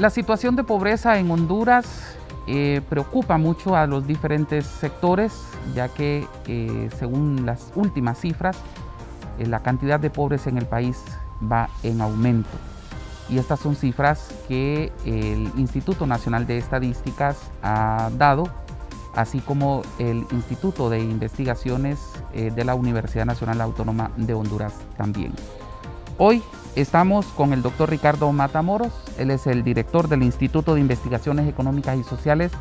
La situación de pobreza en Honduras preocupa mucho a los diferentes sectores, ya que según las últimas cifras, la cantidad de pobres en el país va en aumento. Y estas son cifras que el Instituto Nacional de Estadísticas ha dado, así como el Instituto de Investigaciones de la Universidad Nacional Autónoma de Honduras también. Hoy estamos con el doctor Ricardo Matamoros. Él es el director del Instituto de Investigaciones Económicas y Sociales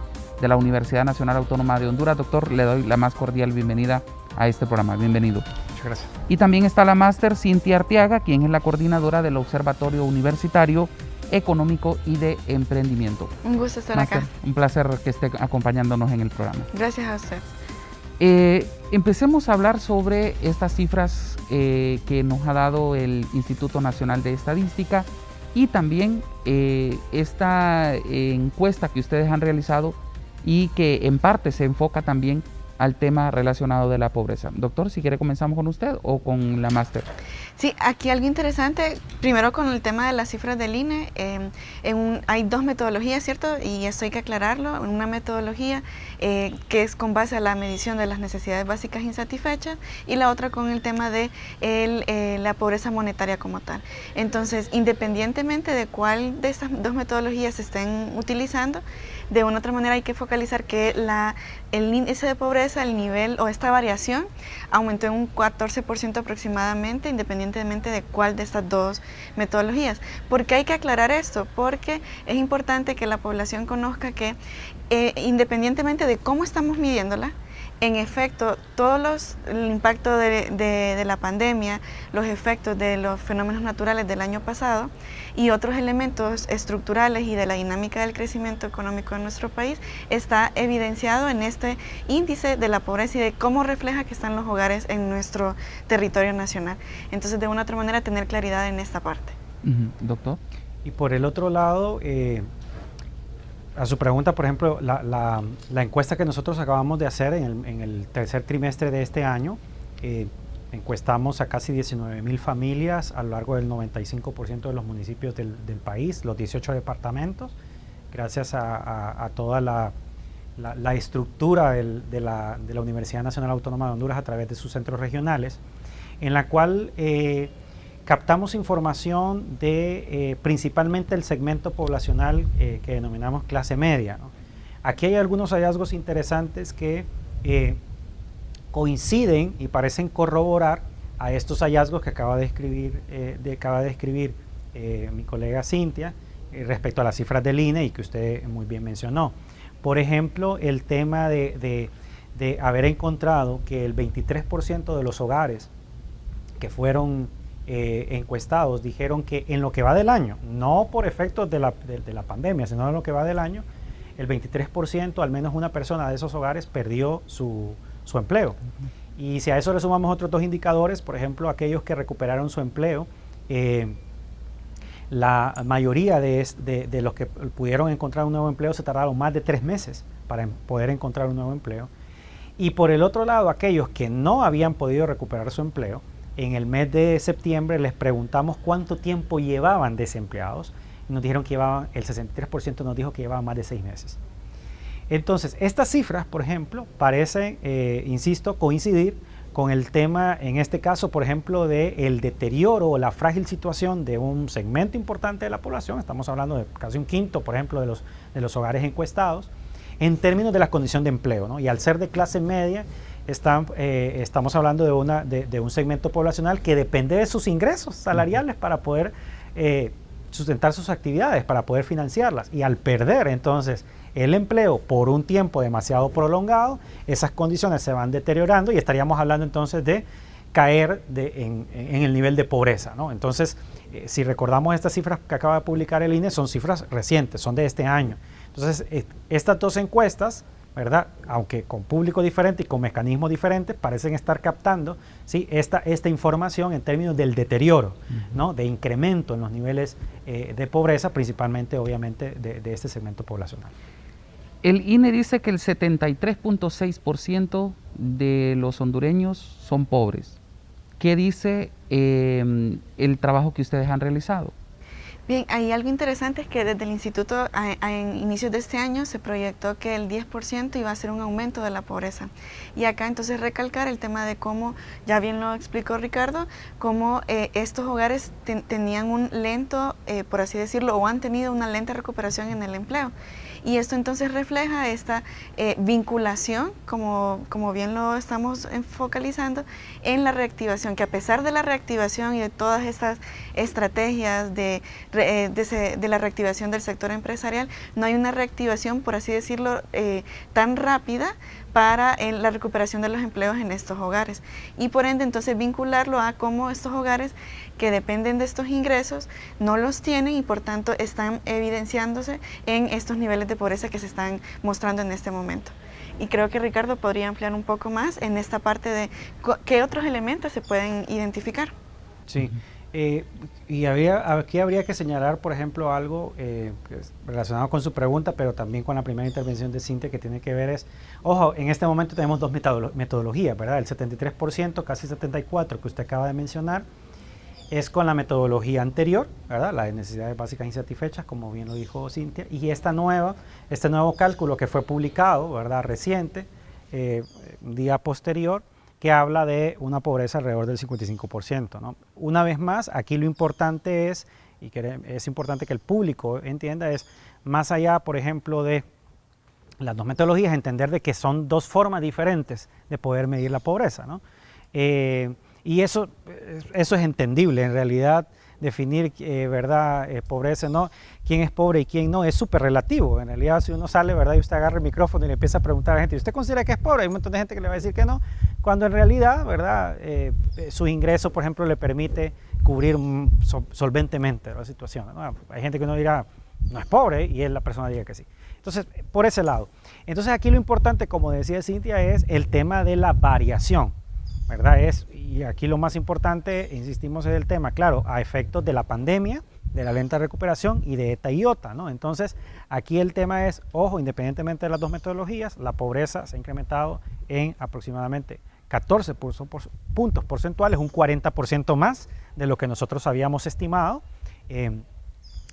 de la Universidad Nacional Autónoma de Honduras. Doctor, le doy la más cordial bienvenida a este programa. Bienvenido. Muchas gracias. Y también está la máster Cintia Arteaga, quien es la coordinadora del Observatorio Universitario Económico y de Emprendimiento. Un gusto estar máster, acá. Un placer que esté acompañándonos en el programa. Gracias a usted. Empecemos a hablar sobre estas cifras que nos ha dado el Instituto Nacional de Estadística y también esta encuesta que ustedes han realizado y que en parte se enfoca también al tema relacionado de la pobreza. Doctor, si quiere comenzamos con usted o con la máster. Sí, aquí algo interesante, primero con el tema de las cifras del INE, hay dos metodologías, ¿cierto? Y esto hay que aclararlo. Una metodología que es con base a la medición de las necesidades básicas insatisfechas y la otra con el tema de la pobreza monetaria como tal. Entonces, independientemente de cuál de estas dos metodologías se estén utilizando, de una u otra manera hay que focalizar que el índice de pobreza, el nivel o esta variación aumentó en un 14% aproximadamente, independientemente de cuál de estas dos metodologías. ¿Por qué hay que aclarar esto? Porque es importante que la población conozca que independientemente de cómo estamos midiéndola, en efecto, el impacto de la pandemia, los efectos de los fenómenos naturales del año pasado y otros elementos estructurales y de la dinámica del crecimiento económico en nuestro país está evidenciado en este índice de la pobreza y de cómo refleja que están los hogares en nuestro territorio nacional. Entonces, de una u otra manera, tener claridad en esta parte. Doctor. Y por el otro lado, a su pregunta, por ejemplo, la encuesta que nosotros acabamos de hacer en el tercer trimestre de este año, encuestamos a casi 19,000 familias a lo largo del 95% de los municipios del país, los 18 departamentos, gracias a toda la estructura de la Universidad Nacional Autónoma de Honduras a través de sus centros regionales, en la cual captamos información de principalmente el segmento poblacional que denominamos clase media, ¿no? Aquí hay algunos hallazgos interesantes que coinciden y parecen corroborar a estos hallazgos que acaba de escribir mi colega Cintia respecto a las cifras del INE y que usted muy bien mencionó. Por ejemplo, el tema de haber encontrado que el 23% de los hogares que fueron encuestados dijeron que en lo que va del año, no por efectos de la pandemia, sino en lo que va del año, el 23%, al menos una persona de esos hogares, perdió su empleo. Y si a eso le sumamos otros dos indicadores, por ejemplo, aquellos que recuperaron su empleo, la mayoría de los que pudieron encontrar un nuevo empleo se tardaron más de 3 meses para poder encontrar un nuevo empleo. Y por el otro lado, aquellos que no habían podido recuperar su empleo, en el mes de septiembre les preguntamos cuánto tiempo llevaban desempleados y nos dijeron que llevaban, el 63% nos dijo que llevaban más de 6 meses. Entonces, estas cifras, por ejemplo, parecen, insisto, coincidir con el tema, en este caso, por ejemplo, del deterioro o la frágil situación de un segmento importante de la población. Estamos hablando de casi un quinto, por ejemplo, de los hogares encuestados, en términos de la condición de empleo, ¿no? Y al ser de clase media, estamos hablando de un segmento poblacional que depende de sus ingresos salariales para poder sustentar sus actividades, para poder financiarlas. Y al perder entonces el empleo por un tiempo demasiado prolongado, esas condiciones se van deteriorando y estaríamos hablando entonces de caer en el nivel de pobreza, ¿no? Entonces, si recordamos estas cifras que acaba de publicar el INE, son cifras recientes, son de este año. Entonces, estas dos encuestas, ¿verdad?, aunque con público diferente y con mecanismos diferentes, parecen estar captando, ¿sí?, esta información en términos del deterioro, ¿no?, de incremento en los niveles de pobreza, principalmente, obviamente, de este segmento poblacional. El INE dice que el 73.6% de los hondureños son pobres. ¿Qué dice el trabajo que ustedes han realizado? Bien, hay algo interesante es que desde el instituto en inicios de este año se proyectó que el 10% iba a ser un aumento de la pobreza. Y acá entonces recalcar el tema de cómo, ya bien lo explicó Ricardo, cómo estos hogares tenían un lento, por así decirlo, o han tenido una lenta recuperación en el empleo. Y esto entonces refleja esta vinculación, como bien lo estamos focalizando, en la reactivación, que a pesar de la reactivación y de todas estas estrategias de la reactivación del sector empresarial, no hay una reactivación, por así decirlo, tan rápida para la recuperación de los empleos en estos hogares. Y por ende, entonces, vincularlo a cómo estos hogares que dependen de estos ingresos no los tienen y por tanto están evidenciándose en estos niveles de pobreza que se están mostrando en este momento. Y creo que Ricardo podría ampliar un poco más en esta parte de qué otros elementos se pueden identificar. Sí. Y aquí habría que señalar, por ejemplo, algo que es relacionado con su pregunta, pero también con la primera intervención de Cintia, que tiene que ver es, ojo, en este momento tenemos dos metodologías, ¿verdad? El 73%, casi 74% que usted acaba de mencionar, es con la metodología anterior, ¿verdad? La de necesidades básicas insatisfechas, como bien lo dijo Cintia, y este nuevo cálculo que fue publicado, ¿verdad? Reciente, un día posterior, que habla de una pobreza alrededor del 55%, ¿no? Una vez más, aquí lo importante es, y que es importante que el público entienda, es más allá, por ejemplo, de las dos metodologías, entender de que son dos formas diferentes de poder medir la pobreza, ¿no? Y eso es entendible, en realidad definir, ¿verdad? Pobreza, ¿no? Quién es pobre y quién no, es súper relativo. En realidad, si uno sale, ¿verdad? Y usted agarra el micrófono y le empieza a preguntar a la gente, ¿y usted considera que es pobre? Hay un montón de gente que le va a decir que no, cuando en realidad, ¿verdad? Su ingreso, por ejemplo, le permite cubrir solventemente la situación, ¿no? Hay gente que uno dirá, no es pobre, y la persona diga que sí. Entonces, por ese lado. Entonces, aquí lo importante, como decía Cintia, es el tema de la variación, ¿verdad? Y aquí lo más importante, insistimos, es el tema, claro, a efectos de la pandemia, de la lenta recuperación y de ETA y IOTA, ¿no? Entonces, aquí el tema es, ojo, independientemente de las dos metodologías, la pobreza se ha incrementado en aproximadamente 14 puntos porcentuales, un 40% más de lo que nosotros habíamos estimado,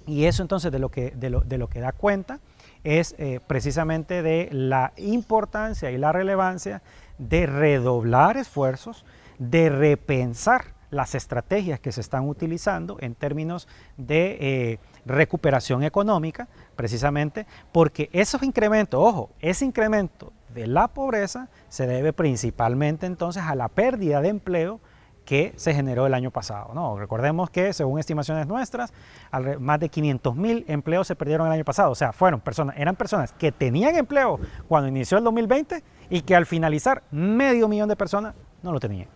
y eso entonces de lo que da cuenta es precisamente de la importancia y la relevancia de redoblar esfuerzos, de repensar las estrategias que se están utilizando en términos de recuperación económica, precisamente porque esos incrementos, ojo, ese incremento de la pobreza se debe principalmente entonces a la pérdida de empleo que se generó el año pasado, ¿no? Recordemos que según estimaciones nuestras, más de 500,000 empleos se perdieron el año pasado, o sea, eran personas que tenían empleo cuando inició el 2020 y que al finalizar 500,000 de personas no lo tenían.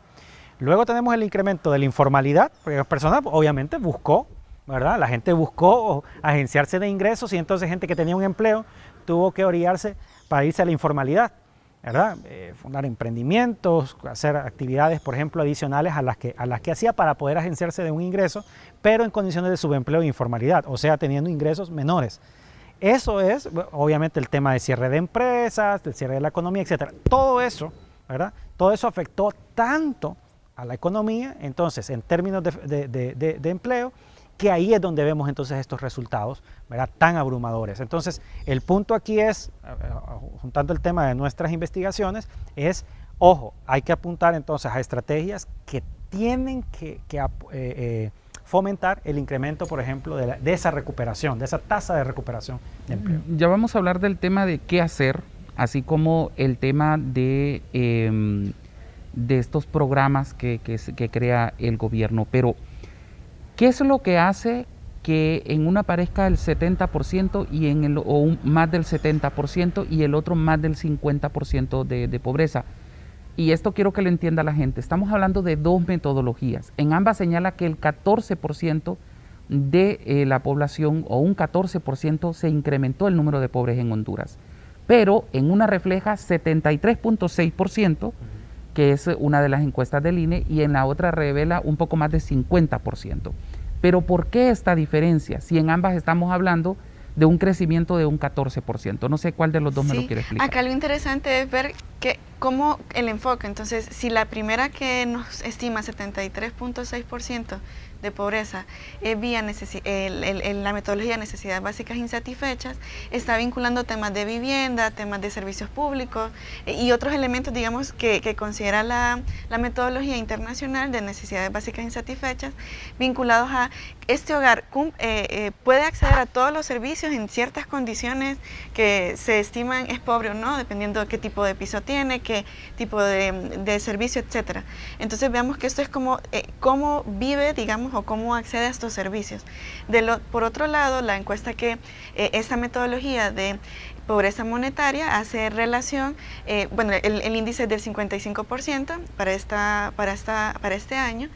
Luego tenemos el incremento de la informalidad, porque las personas obviamente buscó, ¿verdad? La gente buscó agenciarse de ingresos y entonces gente que tenía un empleo tuvo que orillarse para irse a la informalidad, ¿verdad? Fundar emprendimientos, hacer actividades, por ejemplo, adicionales a las que hacía para poder agenciarse de un ingreso, pero en condiciones de subempleo e informalidad, o sea, teniendo ingresos menores. Eso es, obviamente, el tema de cierre de empresas, del cierre de la economía, etcétera. Todo eso, ¿verdad? Todo eso afectó tanto a la economía, entonces, en términos de empleo, que ahí es donde vemos entonces estos resultados, ¿verdad? Tan abrumadores. Entonces, el punto aquí es, juntando el tema de nuestras investigaciones, es, ojo, hay que apuntar entonces a estrategias que tienen que fomentar el incremento, por ejemplo, de esa recuperación, de esa tasa de recuperación de empleo. Ya vamos a hablar del tema de qué hacer, así como el tema de estos programas que crea el gobierno, pero ¿qué es lo que hace que en una aparezca el 70% y más del 70% y el otro más del 50% de pobreza? Y esto quiero que lo entienda la gente. Estamos hablando de dos metodologías. En ambas señala que el 14% de la población o un 14% se incrementó el número de pobres en Honduras. Pero en una refleja 73.6%, que es una de las encuestas del INE, y en la otra revela un poco más de 50%. Pero ¿por qué esta diferencia? Si en ambas estamos hablando de un crecimiento de un 14%. No sé cuál de los dos me lo quiere explicar. Acá lo interesante es ver que como el enfoque, entonces, si la primera que nos estima 73.6% de pobreza es vía la metodología de necesidades básicas insatisfechas, está vinculando temas de vivienda, temas de servicios públicos y otros elementos, digamos, que considera la metodología internacional de necesidades básicas insatisfechas, vinculados a este hogar puede acceder a todos los servicios en ciertas condiciones que se estiman es pobre o no, dependiendo de qué tipo de piso tiene, qué tipo de servicio, etcétera. Entonces veamos que esto es como cómo vive, digamos, o cómo accede a estos servicios. Por otro lado, la encuesta que esta metodología de pobreza monetaria hace relación, bueno, el índice es del 55% para este año,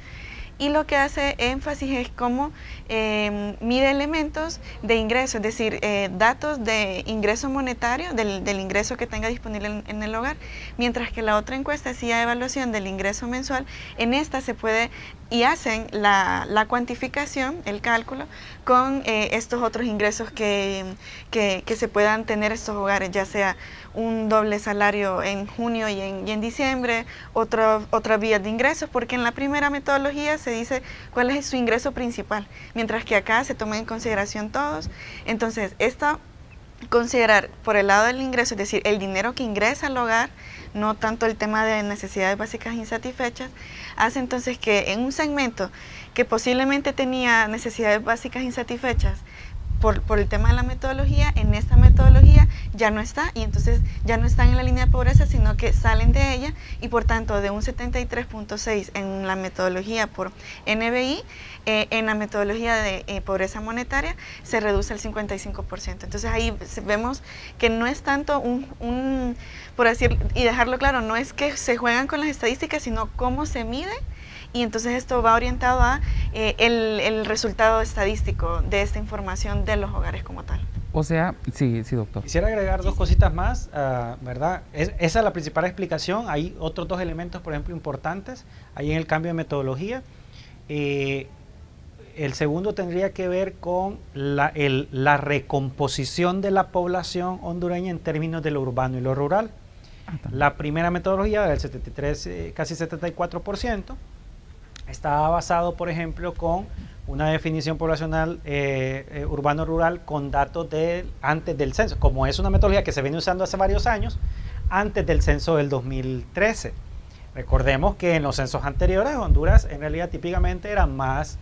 y lo que hace énfasis es cómo mide elementos de ingreso, es decir, datos de ingreso monetario, del ingreso que tenga disponible en el hogar, mientras que la otra encuesta hacía evaluación del ingreso mensual. En esta se puede y hacen la cuantificación, el cálculo, con estos otros ingresos que se puedan tener estos hogares, ya sea un doble salario en junio y en diciembre, otras vías de ingresos, porque en la primera metodología se dice cuál es su ingreso principal, mientras que acá se toma en consideración todos. Entonces, considerar por el lado del ingreso, es decir, el dinero que ingresa al hogar, no tanto el tema de necesidades básicas insatisfechas, hace entonces que en un segmento que posiblemente tenía necesidades básicas insatisfechas por el tema de la metodología, en esta metodología ya no está, y entonces ya no están en la línea de pobreza, sino que salen de ella, y por tanto de un 73.6 en la metodología por NBI, en la metodología de pobreza monetaria se reduce al 55%. Entonces ahí vemos que no es tanto por decir, y dejarlo claro, no es que se juegan con las estadísticas, sino cómo se mide. Y entonces esto va orientado a el resultado estadístico de esta información de los hogares como tal. O sea, sí, doctor. Quisiera agregar dos cositas más, ¿verdad? Esa es la principal explicación. Hay otros dos elementos, por ejemplo, importantes ahí en el cambio de metodología. El segundo tendría que ver con la recomposición de la población hondureña en términos de lo urbano y lo rural. La primera metodología, del 73, casi 74%, estaba basado, por ejemplo, con una definición poblacional urbano-rural con datos antes del censo, como es una metodología que se viene usando hace varios años, antes del censo del 2013. Recordemos que en los censos anteriores Honduras en realidad típicamente era más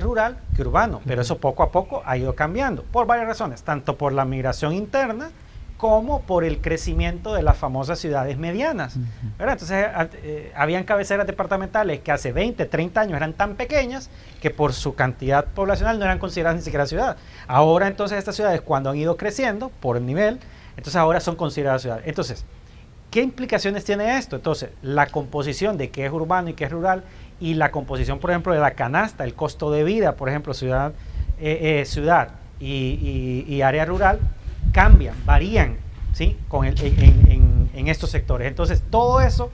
rural que urbano, pero eso poco a poco ha ido cambiando, por varias razones, tanto por la migración interna, como por el crecimiento de las famosas ciudades medianas, ¿verdad? Entonces, habían cabeceras departamentales que hace 20, 30 años eran tan pequeñas que por su cantidad poblacional no eran consideradas ni siquiera ciudad. Ahora, entonces, estas ciudades, cuando han ido creciendo por el nivel, entonces ahora son consideradas ciudades. Entonces, ¿qué implicaciones tiene esto? Entonces, la composición de qué es urbano y qué es rural, y la composición, por ejemplo, de la canasta, el costo de vida, por ejemplo, ciudad y área rural, cambian, varían, ¿sí? en estos sectores. Entonces, todo eso,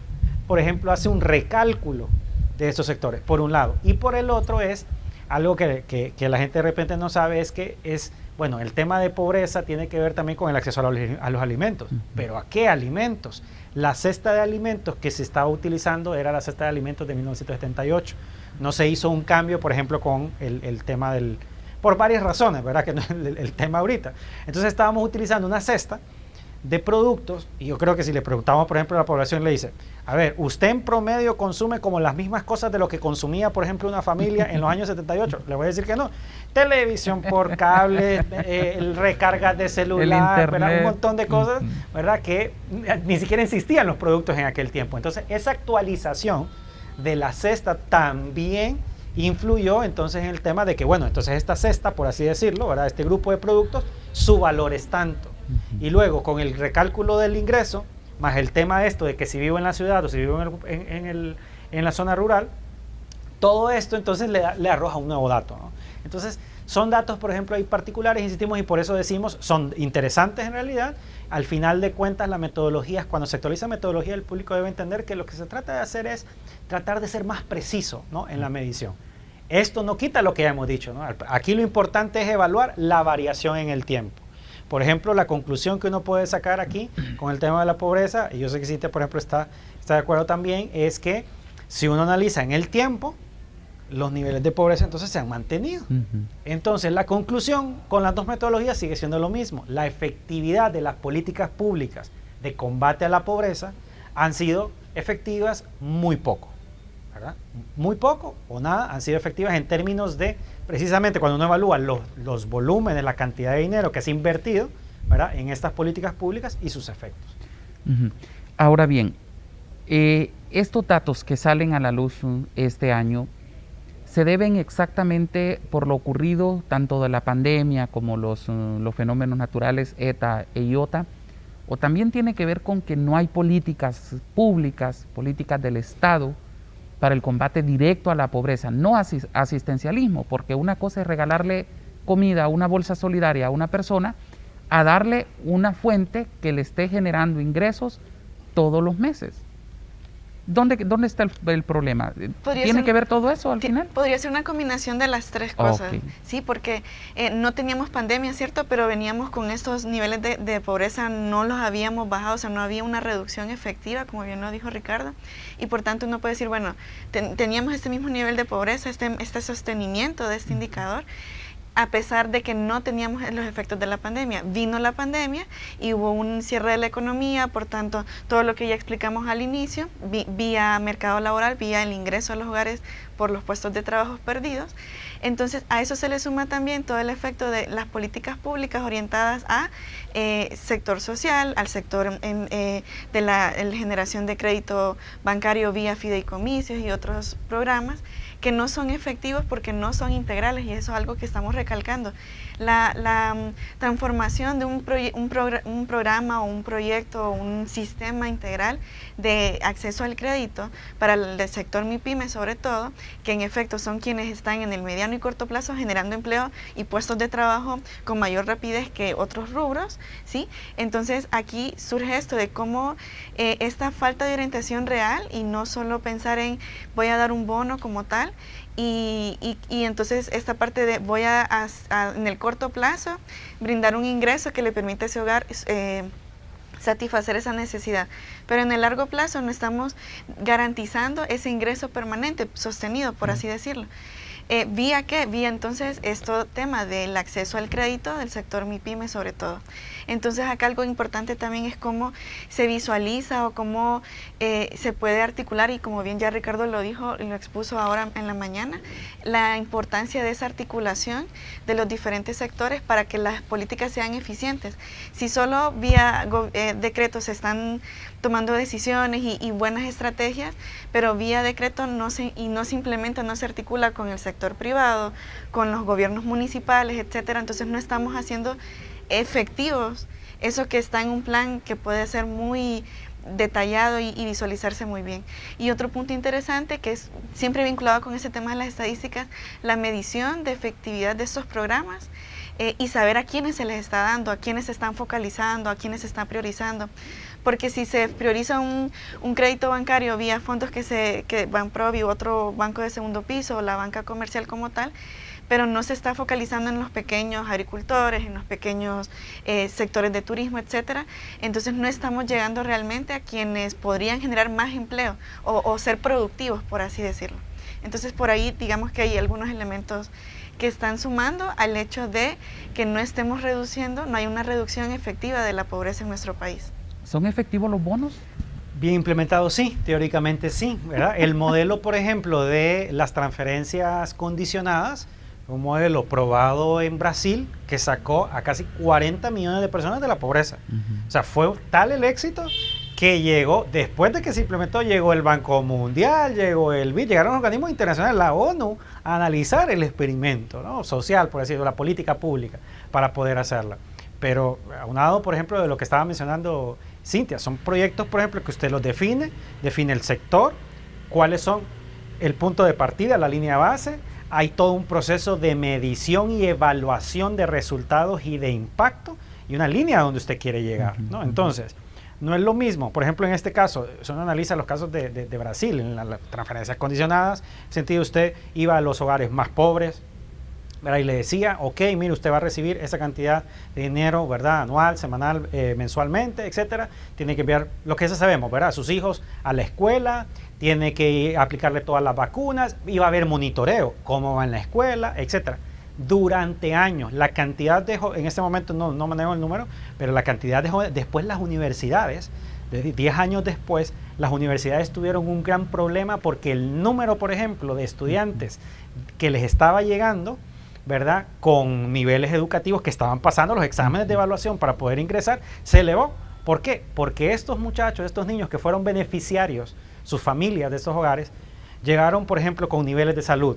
por ejemplo, hace un recálculo de estos sectores, por un lado. Y por el otro es algo que la gente de repente no sabe, es que bueno, el tema de pobreza tiene que ver también con el acceso a los alimentos. ¿Pero a qué alimentos? La cesta de alimentos que se estaba utilizando era la cesta de alimentos de 1978. No se hizo un cambio, por ejemplo, con el tema por varias razones, ¿verdad? Que no es el tema ahorita. Entonces estábamos utilizando una cesta de productos, y yo creo que si le preguntamos, por ejemplo, a la población, le dice, a ver, ¿usted en promedio consume como las mismas cosas de lo que consumía, por ejemplo, una familia en los años 78? Le voy a decir que no. Televisión por cable, el recarga de celular, ¿verdad? Un montón de cosas, ¿verdad? Que ni siquiera existían los productos en aquel tiempo. Entonces, esa actualización de la cesta también influyó entonces en el tema de que, bueno, entonces esta cesta, por así decirlo, ¿verdad? Este grupo de productos, su valor es tanto. Y luego, con el recálculo del ingreso, más el tema de esto de que si vivo en la ciudad o si vivo en la zona rural, todo esto entonces le arroja un nuevo dato, ¿no? Entonces, son datos, por ejemplo, ahí particulares, insistimos, y por eso decimos, son interesantes en realidad. Al final de cuentas, la metodología, cuando se actualiza metodología, el público debe entender que lo que se trata de hacer es tratar de ser más preciso, ¿no? En la medición. Esto no quita lo que ya hemos dicho, ¿no? Aquí lo importante es evaluar la variación en el tiempo. Por ejemplo, la conclusión que uno puede sacar aquí con el tema de la pobreza, y yo sé que Cintia, por ejemplo, está de acuerdo también, es que si uno analiza en el tiempo, los niveles de pobreza entonces se han mantenido. Entonces, la conclusión con las dos metodologías sigue siendo lo mismo. La efectividad de las políticas públicas de combate a la pobreza han sido efectivas muy poco, ¿verdad? Muy poco o nada han sido efectivas en términos de, precisamente cuando uno evalúa los volúmenes, la cantidad de dinero que se ha invertido, ¿verdad?, en estas políticas públicas y sus efectos. Ahora bien, estos datos que salen a la luz este año se deben exactamente por lo ocurrido tanto de la pandemia como los fenómenos naturales ETA e IOTA, o también tiene que ver con que no hay políticas públicas, políticas del Estado para el combate directo a la pobreza, no asistencialismo, porque una cosa es regalarle comida, una bolsa solidaria a una persona, a darle una fuente que le esté generando ingresos todos los meses. ¿Dónde está el problema? ¿Tiene que ver todo eso al final? Podría ser una combinación de las tres cosas, Okay. sí, porque no teníamos pandemia, ¿cierto? Pero veníamos con estos niveles de pobreza, no los habíamos bajado, o sea, no había una reducción efectiva, como bien lo dijo Ricardo, y por tanto uno puede decir, bueno, teníamos este mismo nivel de pobreza, este sostenimiento de este indicador, a pesar de que no teníamos los efectos de la pandemia. Vino la pandemia y hubo un cierre de la economía, por tanto, todo lo que ya explicamos al inicio, vía mercado laboral, vía el ingreso a los hogares por los puestos de trabajo perdidos. Entonces, a eso se le suma también todo el efecto de las políticas públicas orientadas a sector social, al sector de la generación de crédito bancario vía fideicomisos y otros programas, que no son efectivos porque no son integrales, y eso es algo que estamos recalcando. La transformación de un programa o un proyecto o un sistema integral de acceso al crédito para el sector MIPYME sobre todo, que en efecto son quienes están en el mediano y corto plazo generando empleo y puestos de trabajo con mayor rapidez que otros rubros, ¿sí? Entonces aquí surge esto de cómo esta falta de orientación real y no solo pensar en voy a dar un bono como tal, y entonces esta parte de voy a en el corto plazo brindar un ingreso que le permita a ese hogar satisfacer esa necesidad, pero en el largo plazo no estamos garantizando ese ingreso permanente, sostenido, por así decirlo. ¿Vía qué? Vía entonces este tema del acceso al crédito del sector MIPYME sobre todo. Entonces acá algo importante también es cómo se visualiza o cómo se puede articular, y como bien ya Ricardo lo dijo y lo expuso ahora en la mañana, la importancia de esa articulación de los diferentes sectores para que las políticas sean eficientes. Si solo vía decretos se están tomando decisiones y buenas estrategias, pero vía decreto no se implementa, no se articula con el sector privado, con los gobiernos municipales, etcétera. Entonces no estamos haciendo efectivos eso que está en un plan que puede ser muy detallado y visualizarse muy bien. Y otro punto interesante que es siempre vinculado con ese tema de las estadísticas, la medición de efectividad de estos programas y saber a quiénes se les está dando, a quiénes se están focalizando, a quiénes se están priorizando. Porque si se prioriza un crédito bancario vía fondos que Banprovi u otro banco de segundo piso o la banca comercial como tal, pero no se está focalizando en los pequeños agricultores, en los pequeños sectores de turismo, etcétera, entonces no estamos llegando realmente a quienes podrían generar más empleo o ser productivos, por así decirlo. Entonces por ahí digamos que hay algunos elementos que están sumando al hecho de que no estemos reduciendo, no hay una reducción efectiva de la pobreza en nuestro país. ¿Son efectivos los bonos? Bien implementados, sí, teóricamente sí, ¿verdad? El modelo, por ejemplo, de las transferencias condicionadas, un modelo probado en Brasil que sacó a casi 40 millones de personas de la pobreza. O sea, fue tal el éxito que llegó, después de que se implementó, llegó el Banco Mundial, llegó el BID, llegaron organismos internacionales, la ONU, a analizar el experimento, ¿no?, social, por decirlo, la política pública, para poder hacerla. Pero aunado, por ejemplo, de lo que estaba mencionando Cintia, son proyectos, por ejemplo, que usted los define el sector, cuáles son el punto de partida, la línea base, hay todo un proceso de medición y evaluación de resultados y de impacto, y una línea a donde usted quiere llegar, ¿no? Entonces, no es lo mismo, por ejemplo, en este caso, si uno analiza los casos de Brasil, en las transferencias condicionadas, en el sentido usted iba a los hogares más pobres, ¿verdad? Y le decía, ok, mire, usted va a recibir esa cantidad de dinero, ¿verdad? Anual, semanal, mensualmente, etcétera. Tiene que enviar lo que ya sabemos, ¿verdad? A sus hijos a la escuela, tiene que aplicarle todas las vacunas, y va a haber monitoreo, cómo va en la escuela, etcétera. Durante años, la cantidad de en este momento no manejo el número, pero la cantidad de jóvenes, después las universidades, 10 años después, las universidades tuvieron un gran problema porque el número, por ejemplo, de estudiantes que les estaba llegando, ¿verdad?, con niveles educativos que estaban pasando los exámenes de evaluación para poder ingresar, se elevó. ¿Por qué? Porque estos muchachos, estos niños que fueron beneficiarios, sus familias de esos hogares, llegaron, por ejemplo, con niveles de salud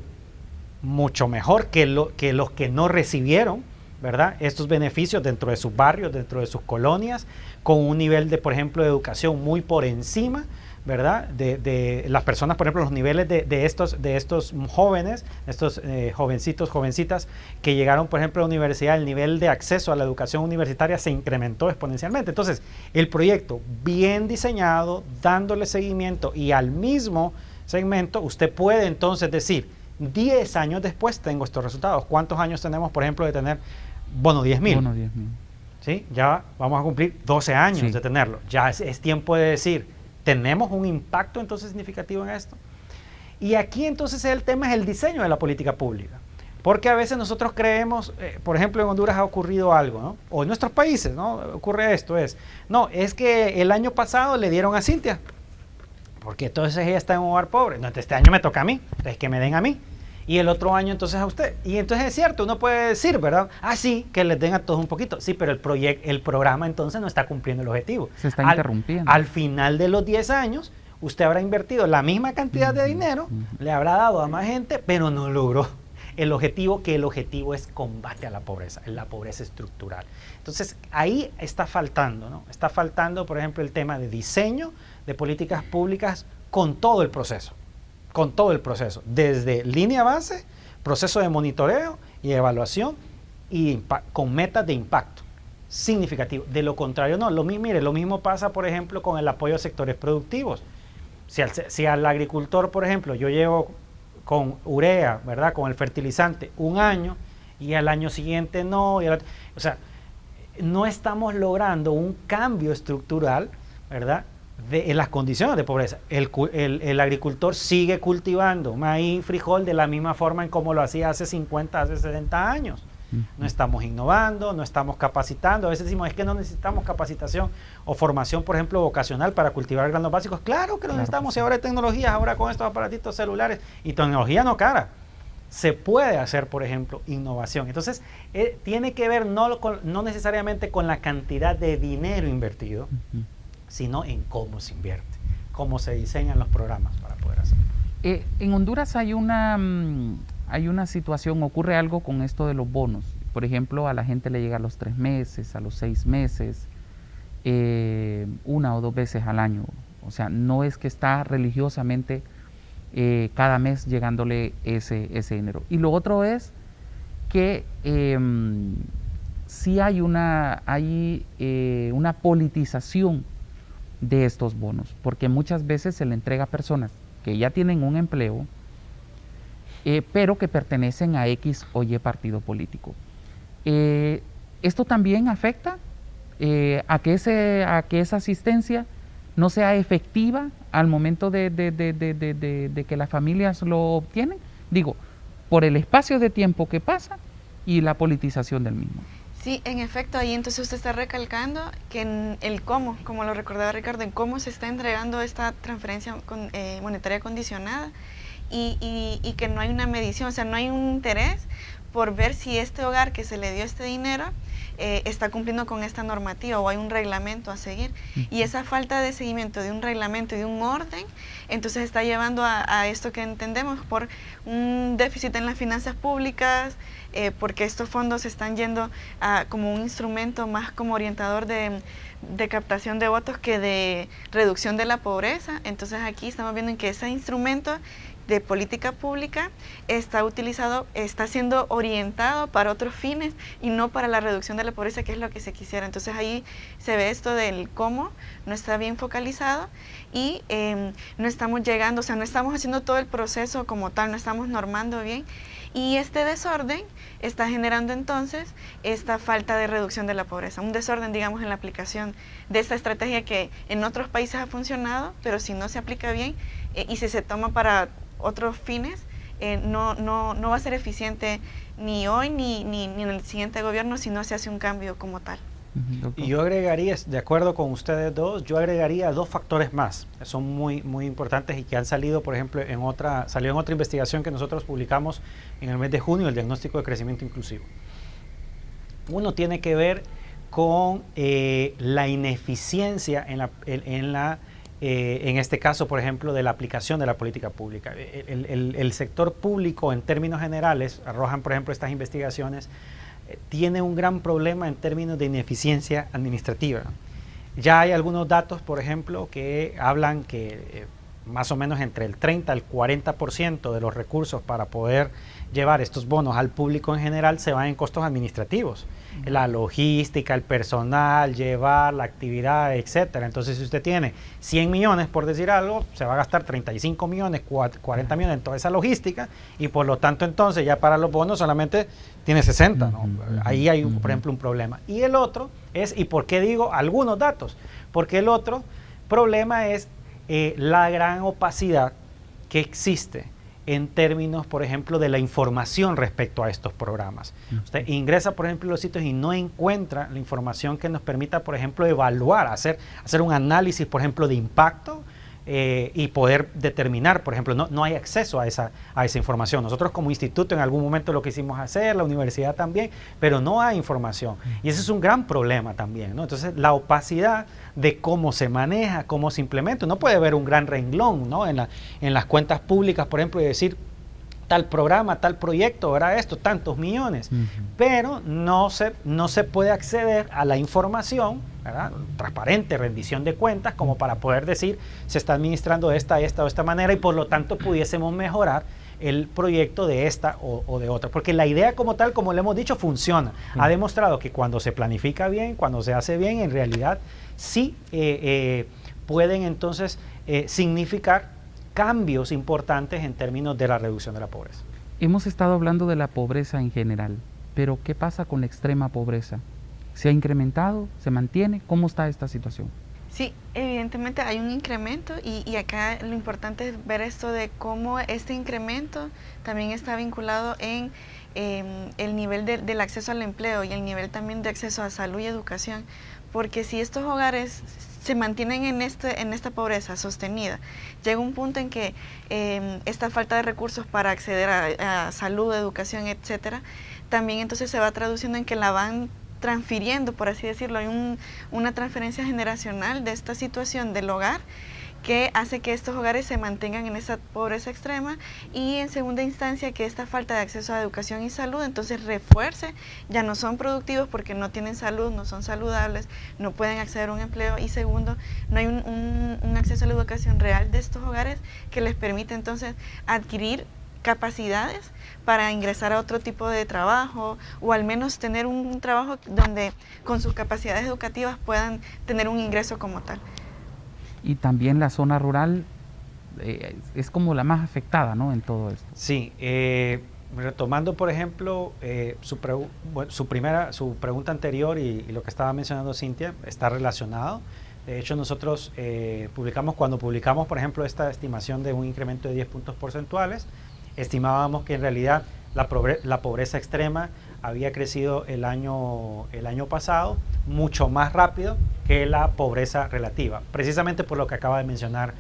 mucho mejor que los que no recibieron, ¿verdad?, estos beneficios dentro de sus barrios, dentro de sus colonias, con un nivel de, por ejemplo, de educación muy por encima, ¿verdad?, de las personas, por ejemplo, los niveles de estos jóvenes, estos jovencitos, jovencitas que llegaron, por ejemplo, a la universidad, el nivel de acceso a la educación universitaria se incrementó exponencialmente. Entonces, el proyecto bien diseñado, dándole seguimiento y al mismo segmento, usted puede entonces decir, 10 años después tengo estos resultados. ¿Cuántos años tenemos, por ejemplo, de tener bono 10.000? Bono 10.000. ¿Sí? Ya vamos a cumplir 12 años de tenerlo. Ya es tiempo de decir, ¿tenemos un impacto entonces significativo en esto? Y aquí entonces el tema es el diseño de la política pública. Porque a veces nosotros creemos, por ejemplo, en Honduras ha ocurrido algo, ¿no? O en nuestros países, ¿no? Ocurre esto, es que el año pasado le dieron a Cintia, porque entonces ella está en un hogar pobre. No, este año me toca a mí, es que me den a mí. Y el otro año entonces a usted. Y entonces es cierto, uno puede decir, ¿verdad? Ah, sí, que les den a todos un poquito. Sí, pero el programa entonces no está cumpliendo el objetivo. Se está interrumpiendo. Al final de los 10 años, usted habrá invertido la misma cantidad de dinero, le habrá dado a más gente, pero no logró el objetivo, que el objetivo es combate a la pobreza estructural. Entonces, ahí está faltando, ¿no? Está faltando, por ejemplo, el tema de diseño de políticas públicas con todo el proceso. Con todo el proceso, desde línea base, proceso de monitoreo y evaluación y con metas de impacto significativo. De lo contrario, no. Mire, lo mismo pasa, por ejemplo, con el apoyo a sectores productivos. Si al agricultor, por ejemplo, yo llevo con urea, ¿verdad?, con el fertilizante, un año y al año siguiente no. O sea, no estamos logrando un cambio estructural, ¿verdad?, en las condiciones de pobreza. El agricultor sigue cultivando maíz, frijol de la misma forma en como lo hacía hace 50, hace 70 años. No estamos innovando, no estamos capacitando. A veces decimos, es que no necesitamos capacitación o formación, por ejemplo, vocacional para cultivar granos básicos. Claro que lo necesitamos, y ahora hay tecnologías, ahora con estos aparatitos celulares, y tecnología no cara. Se puede hacer, por ejemplo, innovación. Entonces, tiene que ver no necesariamente con la cantidad de dinero invertido, sino en cómo se invierte, cómo se diseñan los programas para poder hacerlo. En Honduras hay una situación, ocurre algo con esto de los bonos. Por ejemplo, a la gente le llega a los 3 meses, a los 6 meses, 1 o 2 veces al año. O sea, no es que está religiosamente cada mes llegándole ese dinero. Y lo otro es que sí hay una politización de estos bonos, porque muchas veces se le entrega a personas que ya tienen un empleo, pero que pertenecen a X o Y partido político. Esto también afecta a que esa asistencia no sea efectiva al momento de que las familias lo obtienen, digo, por el espacio de tiempo que pasa y la politización del mismo. Sí, en efecto, ahí entonces usted está recalcando que en el cómo, como lo recordaba Ricardo, en cómo se está entregando esta transferencia monetaria condicionada y que no hay una medición, o sea, no hay un interés por ver si este hogar que se le dio este dinero está cumpliendo con esta normativa o hay un reglamento a seguir. Y esa falta de seguimiento de un reglamento y de un orden, entonces está llevando a esto que entendemos por un déficit en las finanzas públicas, porque estos fondos están yendo como un instrumento más como orientador de captación de votos que de reducción de la pobreza. Entonces aquí estamos viendo en que ese instrumento de política pública está siendo orientado para otros fines y no para la reducción de la pobreza, que es lo que se quisiera. Entonces ahí se ve esto del cómo no está bien focalizado y no estamos llegando, o sea, no estamos haciendo todo el proceso como tal, no estamos normando bien. Y este desorden está generando entonces esta falta de reducción de la pobreza, un desorden, digamos, en la aplicación de esta estrategia que en otros países ha funcionado, pero si no se aplica bien y si se toma para otros fines, no va a ser eficiente ni hoy ni en el siguiente gobierno si no se hace un cambio como tal. Y yo agregaría, de acuerdo con ustedes dos, yo agregaría dos factores más, que son muy importantes y que han salido, por ejemplo, salió en otra investigación que nosotros publicamos en el mes de junio, el diagnóstico de crecimiento inclusivo. Uno tiene que ver con la ineficiencia en este caso, por ejemplo, de la aplicación de la política pública. El sector público, en términos generales, arrojan, por ejemplo, estas investigaciones, tiene un gran problema en términos de ineficiencia administrativa. Ya hay algunos datos, por ejemplo, que hablan que más o menos entre el 30 al 40% de los recursos para poder llevar estos bonos al público en general se van en costos administrativos. La logística, el personal, llevar la actividad, etcétera. Entonces, si usted tiene 100 millones, por decir algo, se va a gastar 35 millones, 40 millones en toda esa logística y por lo tanto entonces ya para los bonos solamente tiene 60, ¿no? Ahí hay, por ejemplo, un problema. Y el otro es, ¿y por qué digo algunos datos? Porque el otro problema es la gran opacidad que existe en términos, por ejemplo, de la información respecto a estos programas. Usted ingresa, por ejemplo, a los sitios y no encuentra la información que nos permita, por ejemplo, evaluar, hacer un análisis, por ejemplo, de impacto y poder determinar, por ejemplo, no hay acceso a esa información. Nosotros como instituto en algún momento lo quisimos hacer, la universidad también, pero no hay información. Y ese es un gran problema también, ¿no? Entonces, la opacidad de cómo se maneja, cómo se implementa. No puede haber un gran renglón, ¿no? en las cuentas públicas, por ejemplo, y decir tal programa, tal proyecto, era esto, tantos millones. Pero no se puede acceder a la información, ¿verdad? Transparente, rendición de cuentas, como para poder decir se está administrando de esta o esta manera y por lo tanto pudiésemos mejorar el proyecto de esta o de otra. Porque la idea como tal, como le hemos dicho, funciona. Ha demostrado que cuando se planifica bien, cuando se hace bien, en realidad sí pueden entonces significar cambios importantes en términos de la reducción de la pobreza. Hemos estado hablando de la pobreza en general, pero ¿qué pasa con la extrema pobreza? ¿Se ha incrementado? ¿Se mantiene? ¿Cómo está esta situación? Sí, evidentemente hay un incremento y acá lo importante es ver esto de cómo este incremento también está vinculado en el nivel del acceso al empleo y el nivel también de acceso a salud y educación, porque si estos hogares se mantienen en esta pobreza sostenida, llega un punto en que esta falta de recursos para acceder a salud, educación, etcétera, también entonces se va traduciendo en que la van transfiriendo, por así decirlo. Hay una transferencia generacional de esta situación del hogar que hace que estos hogares se mantengan en esa pobreza extrema y en segunda instancia que esta falta de acceso a educación y salud entonces refuerce, ya no son productivos porque no tienen salud, no son saludables, no pueden acceder a un empleo y segundo, no hay un acceso a la educación real de estos hogares que les permite entonces adquirir capacidades para ingresar a otro tipo de trabajo o al menos tener un trabajo donde con sus capacidades educativas puedan tener un ingreso como tal. Y también la zona rural es como la más afectada, ¿no?, en todo esto. Sí, retomando por ejemplo su pregunta anterior y lo que estaba mencionando Cintia, está relacionado. De hecho, nosotros cuando publicamos, por ejemplo, esta estimación de un incremento de 10 puntos porcentuales, estimábamos que en realidad la pobreza extrema había crecido el año pasado mucho más rápido que la pobreza relativa, precisamente por lo que acaba de mencionar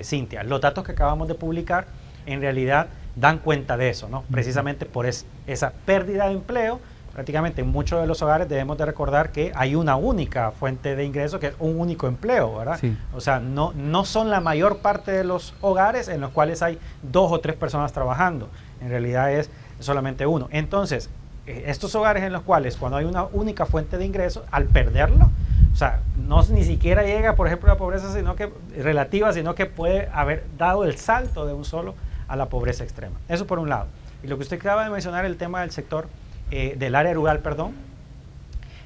Cintia. Los datos que acabamos de publicar en realidad dan cuenta de eso, ¿no? Precisamente por esa pérdida de empleo. Prácticamente en muchos de los hogares debemos de recordar que hay una única fuente de ingreso, que es un único empleo, ¿verdad? Sí. O sea, no son la mayor parte de los hogares en los cuales hay 2 o 3 personas trabajando. En realidad es solamente uno. Entonces, estos hogares en los cuales cuando hay una única fuente de ingreso, al perderlo, o sea, ni siquiera llega, por ejemplo, a la pobreza relativa, sino que puede haber dado el salto de un solo a la pobreza extrema. Eso por un lado. Y lo que usted acaba de mencionar, el tema del sector del área rural,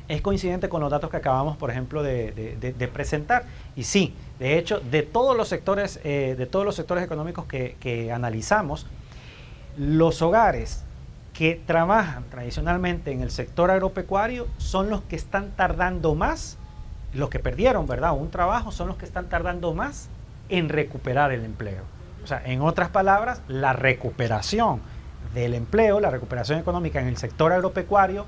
es coincidente con los datos que acabamos, por ejemplo, de presentar. Y sí, de hecho, de todos los sectores económicos que analizamos, los hogares que trabajan tradicionalmente en el sector agropecuario son los que están tardando más, los que perdieron, ¿verdad?, un trabajo, son los que están tardando más en recuperar el empleo. O sea, en otras palabras, la recuperación del empleo, la recuperación económica en el sector agropecuario,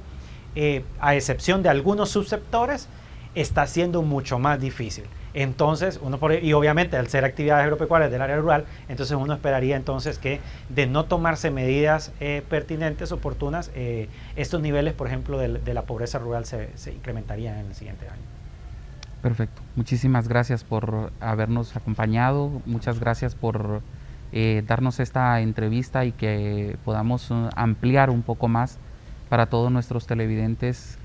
a excepción de algunos subsectores, está siendo mucho más difícil. Entonces, y obviamente al ser actividades agropecuarias del área rural, entonces uno esperaría entonces que de no tomarse medidas pertinentes, oportunas, estos niveles, por ejemplo, de la pobreza rural se incrementarían en el siguiente año. Perfecto. Muchísimas gracias por habernos acompañado. Muchas gracias por darnos esta entrevista y que podamos ampliar un poco más para todos nuestros televidentes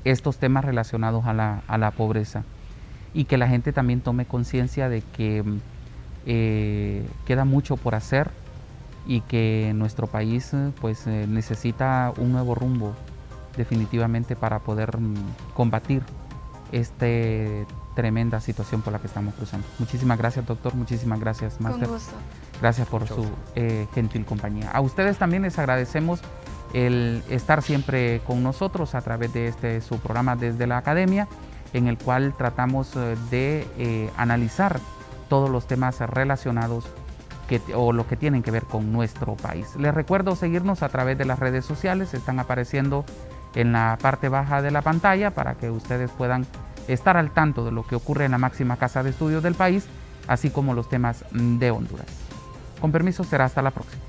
estos temas relacionados a la pobreza, y que la gente también tome conciencia de que queda mucho por hacer y que nuestro país pues necesita un nuevo rumbo definitivamente para poder combatir esta tremenda situación por la que estamos cruzando. Muchísimas gracias, doctor. Muchísimas gracias, máster. Con gusto. Gracias por su gentil compañía. A ustedes también les agradecemos el estar siempre con nosotros a través de su programa Desde la Academia, en el cual tratamos de analizar todos los temas relacionados o lo que tienen que ver con nuestro país. Les recuerdo seguirnos a través de las redes sociales, están apareciendo en la parte baja de la pantalla para que ustedes puedan estar al tanto de lo que ocurre en la máxima casa de estudios del país, así como los temas de Honduras. Con permiso, será hasta la próxima.